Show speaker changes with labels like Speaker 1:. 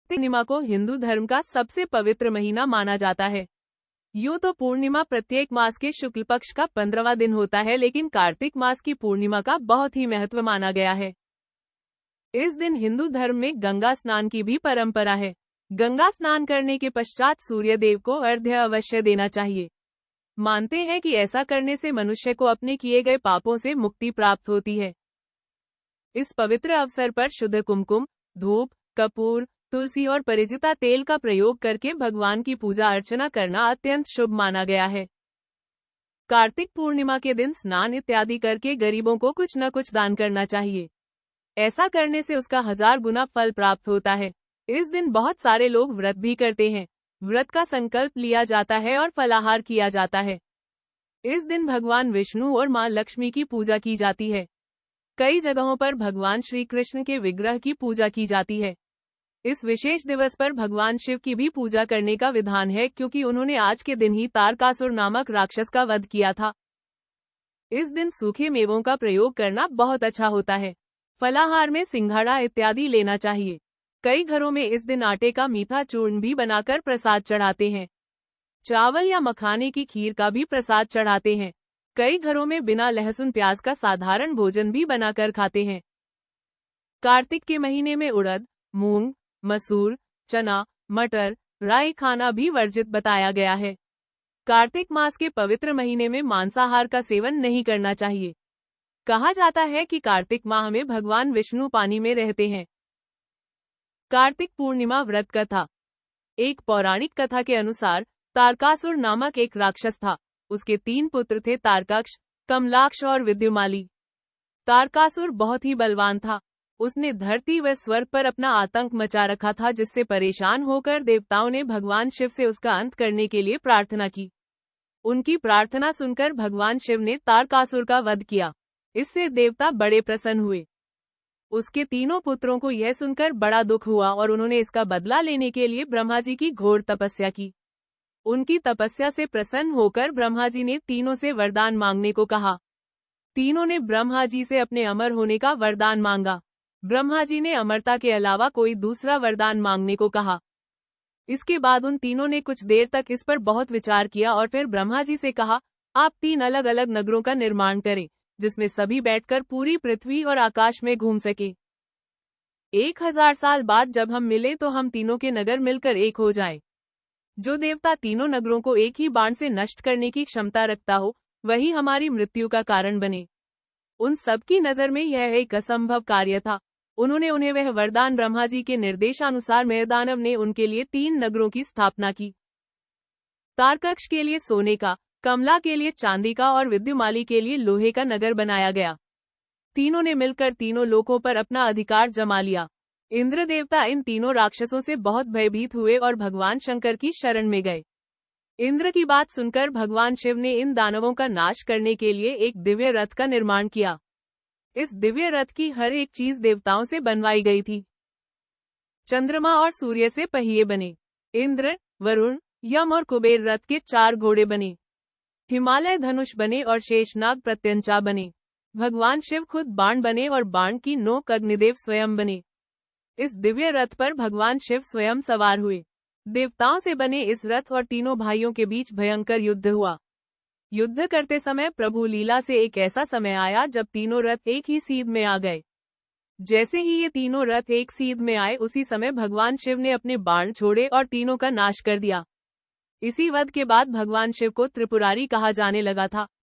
Speaker 1: पूर्णिमा को हिंदू धर्म का सबसे पवित्र महीना माना जाता है। यूं तो पूर्णिमा प्रत्येक मास के शुक्ल पक्ष का 15वां दिन होता है, लेकिन कार्तिक मास की पूर्णिमा का बहुत ही महत्व माना गया है। इस दिन हिंदू धर्म में गंगा स्नान की भी परंपरा है। गंगा स्नान करने के पश्चात सूर्य देव को अर्घ्य अवश्य देना चाहिए। मानते हैं कि ऐसा करने से मनुष्य को अपने किए गए पापों से मुक्ति प्राप्त होती है। इस पवित्र अवसर पर शुद्ध कुमकुम, धूप, कपूर, तुलसी और परिजिता तेल का प्रयोग करके भगवान की पूजा अर्चना करना अत्यंत शुभ माना गया है। कार्तिक पूर्णिमा के दिन स्नान इत्यादि करके गरीबों को कुछ न कुछ दान करना चाहिए। ऐसा करने से उसका 1000 गुना फल प्राप्त होता है। इस दिन बहुत सारे लोग व्रत भी करते हैं। व्रत का संकल्प लिया जाता है और फलाहार किया जाता है। इस दिन भगवान विष्णु और मां लक्ष्मी की पूजा की जाती है। कई जगहों पर भगवान श्री कृष्ण के विग्रह की पूजा की जाती है। इस विशेष दिवस पर भगवान शिव की भी पूजा करने का विधान है, क्योंकि उन्होंने आज के दिन ही तारकासुर नामक राक्षस का वध किया था। इस दिन सूखे मेवों का प्रयोग करना बहुत अच्छा होता है। फलाहार में सिंघाड़ा इत्यादि लेना चाहिए। कई घरों में इस दिन आटे का मीठा चूर्ण भी बनाकर प्रसाद चढ़ाते हैं। चावल या मखाने की खीर का भी प्रसाद चढ़ाते हैं। कई घरों में बिना लहसुन प्याज का साधारण भोजन भी बनाकर खाते हैं। कार्तिक के महीने में उड़द, मूंग, मसूर, चना, मटर, राई खाना भी वर्जित बताया गया है। कार्तिक मास के पवित्र महीने में मांसाहार का सेवन नहीं करना चाहिए। कहा जाता है कि कार्तिक माह में भगवान विष्णु पानी में रहते हैं। कार्तिक पूर्णिमा व्रत कथा। एक पौराणिक कथा के अनुसार तारकासुर नामक एक राक्षस था। उसके 3 पुत्र थे, तारकाक्ष, कमलाक्ष और विद्युमाली। तारकासुर बहुत ही बलवान था। उसने धरती व स्वर्ग पर अपना आतंक मचा रखा था, जिससे परेशान होकर देवताओं ने भगवान शिव से उसका अंत करने के लिए प्रार्थना की। उनकी प्रार्थना सुनकर भगवान शिव ने तारकासुर का वध किया। इससे देवता बड़े प्रसन्न हुए। उसके 3 पुत्रों को यह सुनकर बड़ा दुख हुआ और उन्होंने इसका बदला लेने के लिए ब्रह्मा जी की घोर तपस्या की। उनकी तपस्या से प्रसन्न होकर ब्रह्मा जी ने तीनों से वरदान मांगने को कहा। तीनों ने ब्रह्मा जी से अपने अमर होने का वरदान मांगा। ब्रह्मा जी ने अमरता के अलावा कोई दूसरा वरदान मांगने को कहा। इसके बाद उन तीनों ने कुछ देर तक इस पर बहुत विचार किया और फिर ब्रह्मा जी से कहा, आप 3 अलग अलग नगरों का निर्माण करें, जिसमें सभी बैठकर पूरी पृथ्वी और आकाश में घूम सके। 1000 साल बाद जब हम मिले तो हम तीनों के नगर मिलकर एक हो जाएं। जो देवता तीनों नगरों को एक ही बाण से नष्ट करने की क्षमता रखता हो, वही हमारी मृत्यु का कारण बने। उन सबकी नजर में यह एक असंभव कार्य था। उन्होंने उन्हें वह वरदान ब्रह्मा जी के निर्देशानुसार मेघदानव ने उनके लिए 3 नगरों की स्थापना की। तारकाक्ष के लिए सोने का, कमला के लिए चांदी का और विद्युमाली के लिए लोहे का नगर बनाया गया। तीनों ने मिलकर तीनों लोकों पर अपना अधिकार जमा लिया। इंद्र देवता इन तीनों राक्षसों से बहुत भयभीत हुए और भगवान शंकर की शरण में गए। इंद्र की बात सुनकर भगवान शिव ने इन दानवों का नाश करने के लिए एक दिव्य रथ का निर्माण किया। इस दिव्य रथ की हर एक चीज देवताओं से बनवाई गई थी। चंद्रमा और सूर्य से पहिए बने। इंद्र, वरुण, यम और कुबेर रथ के 4 घोड़े बने। हिमालय धनुष बने और शेषनाग प्रत्यंचा बने। भगवान शिव खुद बाण बने और बाण की नोक अग्निदेव स्वयं बने। इस दिव्य रथ पर भगवान शिव स्वयं सवार हुए। देवताओं से बने इस रथ और तीनों भाइयों के बीच भयंकर युद्ध हुआ। युद्ध करते समय प्रभु लीला से एक ऐसा समय आया जब तीनों रथ एक ही सीध में आ गए। जैसे ही ये तीनों रथ एक सीध में आए, उसी समय भगवान शिव ने अपने बाण छोड़े और तीनों का नाश कर दिया। इसी वध के बाद भगवान शिव को त्रिपुरारी कहा जाने लगा था।